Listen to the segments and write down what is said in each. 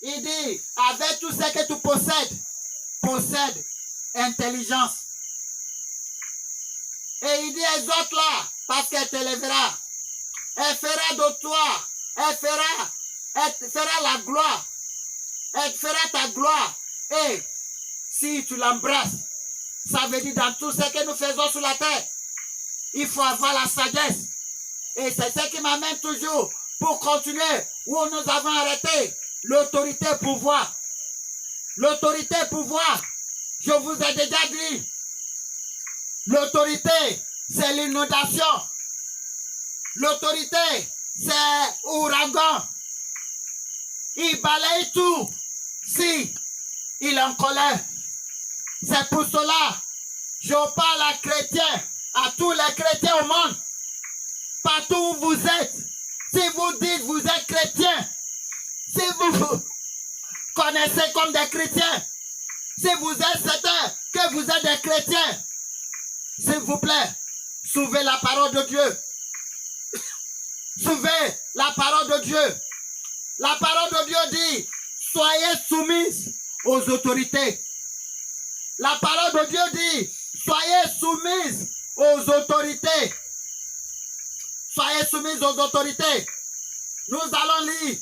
Il dit, avec tout ce que tu possèdes, possède intelligence. Et il dit, exhorte-la, parce qu'elle te lèvera. Elle fera de toi, elle fera la gloire. Elle fera ta gloire. Et si tu l'embrasses, ça veut dire dans tout ce que nous faisons sur la terre, il faut avoir la sagesse. Et c'est ce qui m'amène toujours pour continuer où nous avons arrêté. L'autorité pouvoir. L'autorité pouvoir. Je vous ai déjà dit. L'autorité, c'est l'inondation. L'autorité, c'est ouragan. Il balaye tout si il est en colère. C'est pour cela, je parle à chrétiens, à tous les chrétiens au monde. Partout où vous êtes, si vous dites vous êtes chrétien, si vous vous connaissez comme des chrétiens, si vous êtes certain que vous êtes des chrétiens, s'il vous plaît, sauvez la parole de Dieu. Sauvez la parole de Dieu. La parole de Dieu dit, soyez soumis aux autorités. La parole de Dieu dit, soyez soumis aux autorités. Soyez soumis aux autorités. Nous allons lire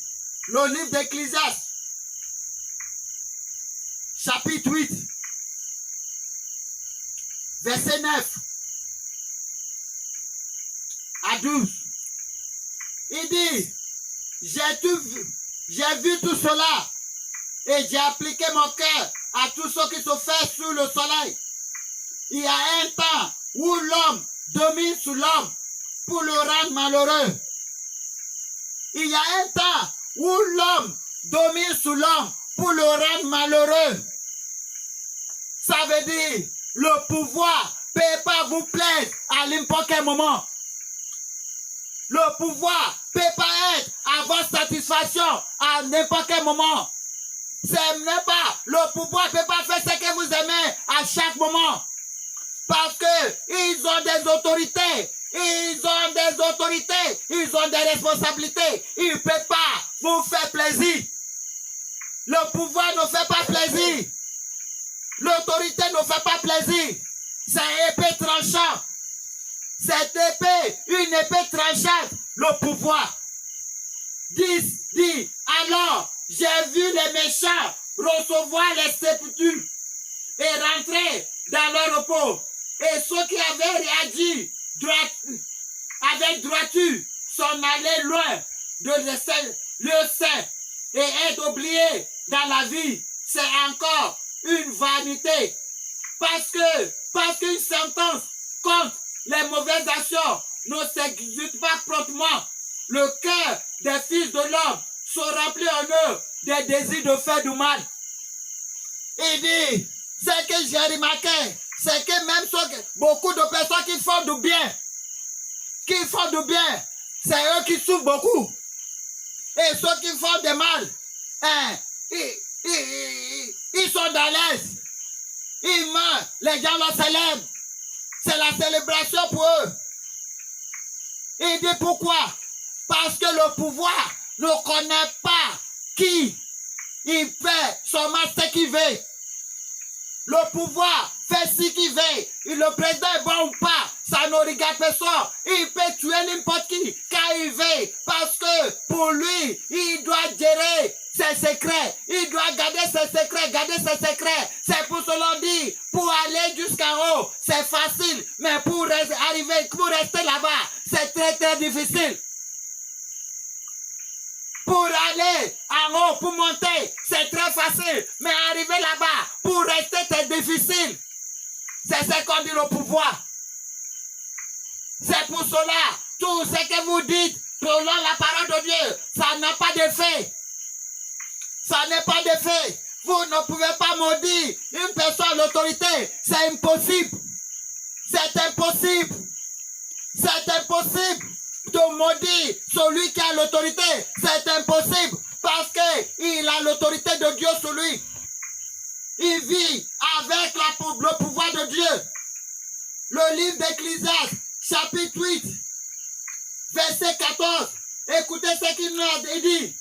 le livre d'Ecclésiaste, chapitre 8, verset 9 à 12. Il dit, j'ai vu tout cela et j'ai appliqué mon cœur à tout ce qui se fait sous le soleil. Il y a un temps où l'homme domine sur l'homme pour le rendre malheureux. Il y a un temps où l'homme domine sur l'homme pour le rendre malheureux. Ça veut dire, le pouvoir ne peut pas vous plaire à n'importe quel moment. Le pouvoir ne peut pas être à votre satisfaction à n'importe quel moment. Le pouvoir ne peut pas faire ce que vous aimez à chaque moment. Parce qu'ils ont des autorités. Ils ont des autorités. Ils ont des responsabilités. Ils ne peuvent pas vous faire plaisir. Le pouvoir ne fait pas plaisir. L'autorité ne fait pas plaisir. C'est épée tranchante. Cette épée, une épée tranchante, le pouvoir. Dit, alors, j'ai vu les méchants recevoir les sépultures et rentrer dans leur repos. Et ceux qui avaient réagi avec droiture sont allés loin de le sein et être oubliés dans la vie. C'est encore une vanité. Parce qu'une sentence contre les mauvaises actions ne s'exécute pas promptement. Le cœur des fils de l'homme se remplit en eux des désirs de faire du mal. Il dit, ce que j'ai remarqué, c'est que même beaucoup de personnes qui font du bien, c'est eux qui souffrent beaucoup. Et ceux qui font du mal, ils sont dans l'aise. Ils meurent, les gens le célèbrent. C'est la célébration pour eux. Il dit pourquoi? Parce que le pouvoir ne connaît pas qui. Il fait seulement ce qu'il veut. Le pouvoir fait ce qu'il veut. Et le président est bon ou pas, ça ne regarde personne. Il peut tuer n'importe qui quand il veut. Parce que pour lui, il doit gérer ses secrets. Il doit garder ses secrets. C'est pour cela dit, pour aller jusqu'en haut, c'est facile. Mais pour rester là-bas, c'est très très difficile. Pour aller en haut, pour monter, c'est très facile. Mais arriver là-bas, pour rester, c'est difficile. C'est ce qu'on dit le pouvoir. C'est pour cela, tout ce que vous dites, selon la parole de Dieu, ça n'a pas d'effet. Ça n'est pas d'effet. Vous ne pouvez pas maudire une personne à l'autorité. C'est impossible. C'est impossible. C'est impossible de maudire celui qui a l'autorité. C'est impossible parce qu'il a l'autorité de Dieu sur lui. Il vit avec le pouvoir de Dieu. Le livre d'Ecclésiaste, chapitre 8, verset 14. Écoutez ce qu'il nous a dit.